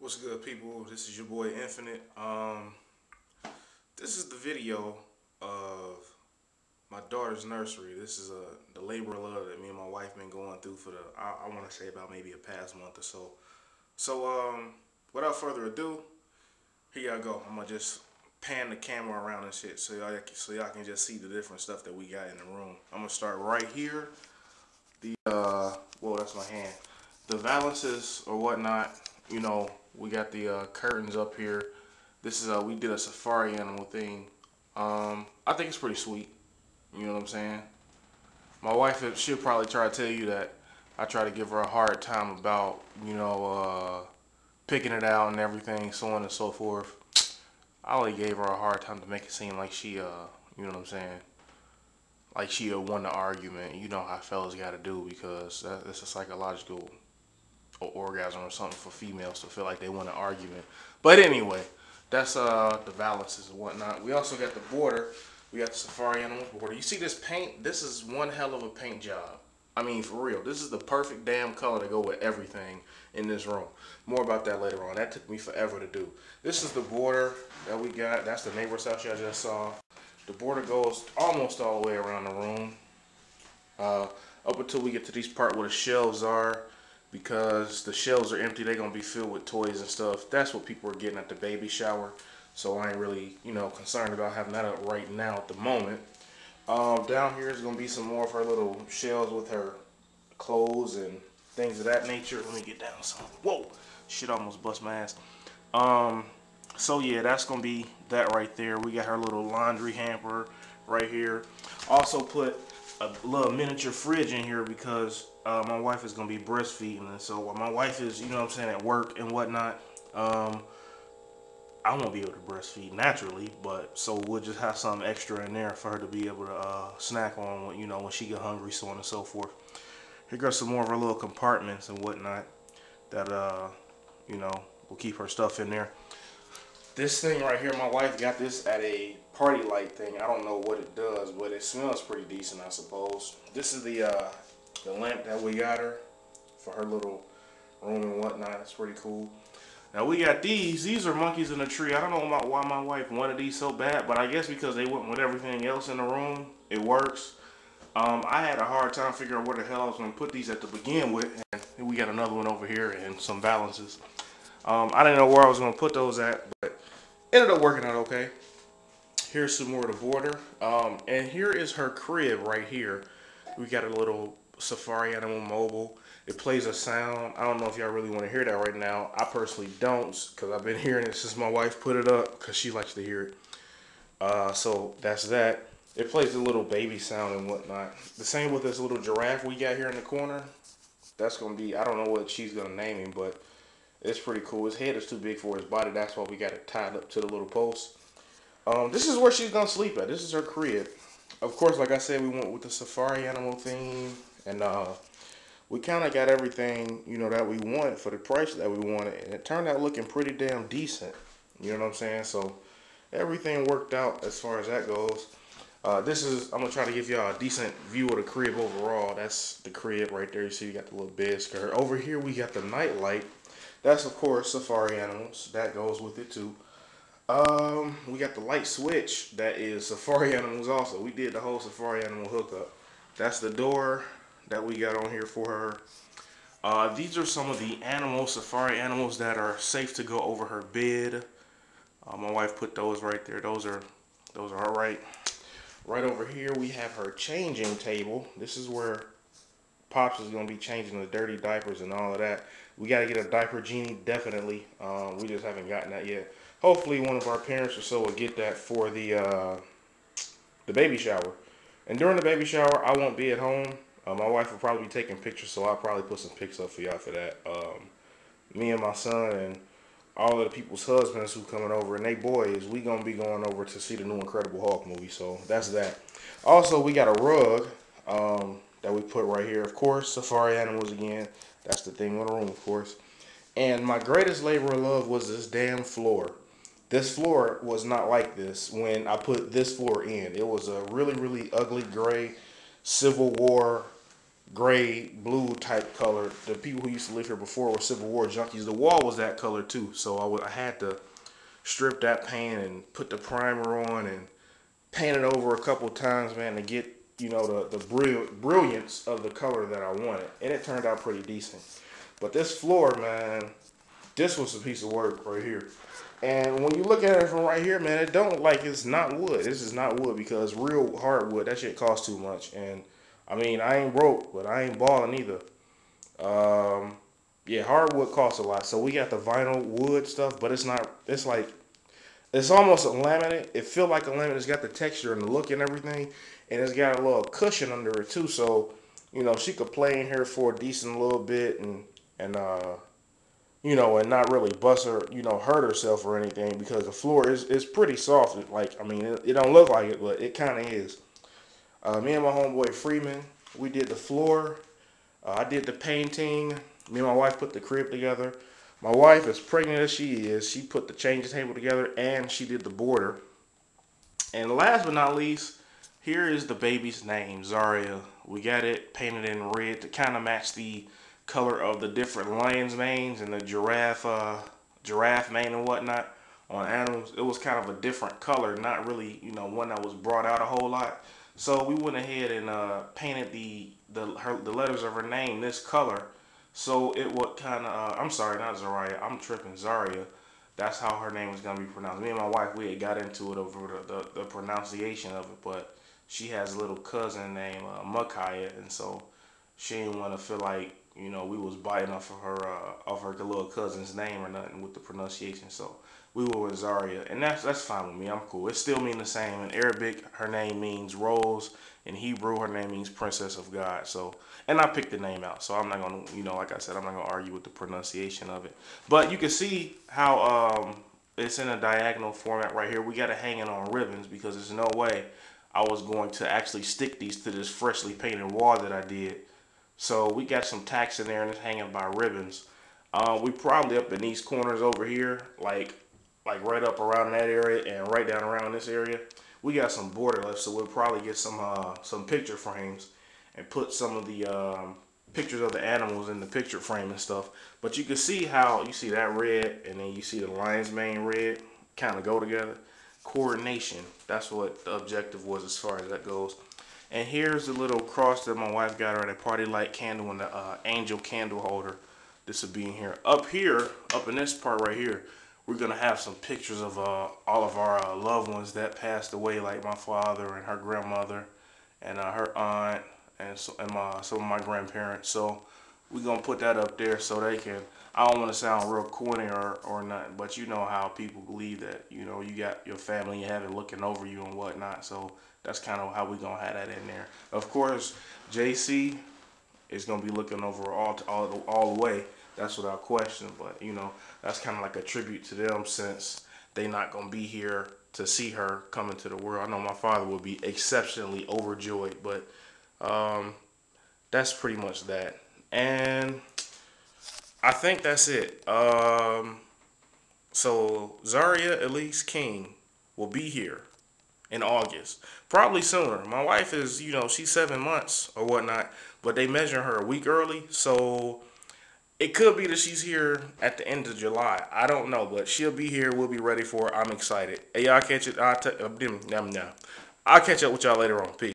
What's good, people? This is your boy Infinite. This is the video of my daughter's nursery. This is the labor of love that me and my wife been going through for I want to say about maybe a past month or so. Without further ado, here y'all go. I'm gonna just pan the camera around and shit so y'all can just see the different stuff that we got in the room. I'm gonna start right here. Whoa, that's my hand. The valances or whatnot, we got the curtains up here. This is we did a safari animal thing. I think it's pretty sweet. You know what I'm saying? My wife, she'll probably try to tell you that I try to give her a hard time about, picking it out and everything, so on and so forth. I only gave her a hard time to make it seem like she, you know what I'm saying? Like she won the argument. You know how fellas got to do because that's a psychological orgasm or something for females to feel like they won an argument. But anyway, that's the balances and whatnot. We also got the border. We got the safari animal border. You see this paint? This is one hell of a paint job. I mean, for real. This is the perfect damn color to go with everything in this room. More about that later on. That took me forever to do. This is the border that we got. That's the neighbor's house y'all just saw. The border goes almost all the way around the room. Up until we get to these part where the shelves are. Because the shelves are empty, they're going to be filled with toys and stuff. That's what people are getting at the baby shower. So I ain't really, concerned about having that up right now at the moment. Down here is going to be some more of her little shelves with her clothes and things of that nature. Let me get down some. Whoa! Shit almost bust my ass. So yeah, that's going to be that right there. We got her little laundry hamper right here. Also put a little miniature fridge in here because my wife is going to be breastfeeding. And so while my wife is, at work and whatnot, I won't be able to breastfeed naturally, but so we'll just have some extra in there for her to be able to snack on when, when she get hungry, so on and so forth. Here goes some more of her little compartments and whatnot that, will keep her stuff in there. This thing right here, my wife got this at a party light thing. I don't know what it does, but it smells pretty decent, I suppose. This is the lamp that we got her for her little room and whatnot. It's pretty cool. Now we got these. These are monkeys in a tree. I don't know why my wife wanted these so bad, but I guess because they went with everything else in the room, it works. I had a hard time figuring out where the hell I was going to put these at to begin with, and we got another one over here and some balances. I didn't know where I was going to put those at, but ended up working out okay. Here's some more of the border. And here is her crib right here. We got a little safari animal mobile. It plays a sound. I don't know if y'all really want to hear that right now. I personally don't because I've been hearing it since my wife put it up because she likes to hear it. So that's that. It plays a little baby sound and whatnot. The same with this little giraffe we got here in the corner. That's going to be, I don't know what she's going to name him, but it's pretty cool. His head is too big for his body. That's why we got it tied up to the little post. This is where she's going to sleep at. This is her crib. Of course, like I said, we went with the safari animal theme. And we kind of got everything, that we wanted for the price that we wanted. And it turned out looking pretty damn decent. You know what I'm saying? So everything worked out as far as that goes. I'm going to try to give y'all a decent view of the crib overall. That's the crib right there. You see, you got the little bed skirt. Over here, we got the night light. That's, of course, safari animals. That goes with it, too. We got the light switch. That is safari animals also. We did the whole safari animal hookup. That's the door that we got on here for her. These are some of the safari animals that are safe to go over her bed. My wife put those right there. Those are all right. Right over here we have her changing table. This is where Pops is going to be changing the dirty diapers and all of that. We got to get a diaper genie, definitely. We just haven't gotten that yet. Hopefully one of our parents or so will get that for the baby shower. And during the baby shower, I won't be at home. My wife will probably be taking pictures, so I'll probably put some pics up for y'all for that. Me and my son and all of the people's husbands who coming over and they boys, we gonna be going over to see the new Incredible Hulk movie. So that's that. Also, we got a rug that we put right here. Of course, safari animals again. That's the thing in the room, of course. And my greatest labor of love was this damn floor. This floor was not like this when I put this floor in. It was a really, really ugly gray Civil War gray, blue type color. The people who used to live here before were Civil War junkies. The wall was that color too, so I had to strip that paint and put the primer on and paint it over a couple times, man, to get, you know, the brilliance of the color that I wanted, and it turned out pretty decent. But this floor, man, this was a piece of work right here. And when you look at it from right here, man, it don't look like it's not wood. This is not wood, because real hardwood, that shit costs too much. And I mean, I ain't broke, but I ain't balling either. Yeah, hardwood costs a lot. So we got the vinyl wood stuff, but it's not. It's like, it's almost a laminate. It feel like a laminate. It's got the texture and the look and everything, and it's got a little cushion under it too. So, you know, she could play in here for a decent little bit and you know, and not really bust her, you know, hurt herself or anything, because the floor is pretty soft. Like, I mean, it don't look like it, but it kind of is. Me and my homeboy Freeman, we did the floor. I did the painting. Me and my wife put the crib together. My wife, as pregnant as she is, she put the changing table together and she did the border. And last but not least, here is the baby's name, Zaria. We got it painted in red to kind of match the color of the different lion's manes and the giraffe mane and whatnot on animals. It was kind of a different color, not really, you know, one that was brought out a whole lot. So we went ahead and painted the letters of her name this color. So it would kind of, I'm sorry, not Zaria, I'm tripping, Zaria. That's how her name was going to be pronounced. Me and my wife, we had got into it over the pronunciation of it, but she has a little cousin named Makaya, and so she didn't want to feel like, you know, we was biting off of her little cousin's name or nothing with the pronunciation. So we were with Zaria, and that's fine with me. I'm cool. It still means the same. In Arabic, her name means rose. In Hebrew, her name means princess of God. So, and I picked the name out. So I'm not gonna, you know, like I said, I'm not gonna argue with the pronunciation of it. But you can see how it's in a diagonal format right here. We got to hang it on ribbons, because there's no way I was going to actually stick these to this freshly painted wall that I did. So we got some tacks in there and it's hanging by ribbons. We probably up in these corners over here, like right up around that area and right down around this area. We got some border left, so we'll probably get some picture frames and put some of the pictures of the animals in the picture frame and stuff. But you can see how, you see that red and then you see the lion's mane red kind of go together. Coordination, that's what the objective was as far as that goes. And here's the little cross that my wife got her, the party light candle and the angel candle holder. This will be in here. Up here, up in this part right here, we're going to have some pictures of all of our loved ones that passed away, like my father and her grandmother and her aunt and some of my grandparents. So we're going to put that up there so they can, I don't want to sound real corny or nothing, but you know how people believe that, you know, you got your family in heaven looking over you and whatnot. So that's kind of how we're going to have that in there. Of course, JC is going to be looking over all the way. That's without question. But, you know, that's kind of like a tribute to them, since they not going to be here to see her come into the world. I know my father would be exceptionally overjoyed, but that's pretty much that. And I think that's it. So Zaria Elise King will be here in August, probably sooner. My wife is, you know, she's 7 months or whatnot, but they measure her a week early, so it could be that she's here at the end of July. I don't know, but she'll be here. We'll be ready for her. I'm excited. Hey, y'all catch it. I'll catch up with y'all later on. Peace.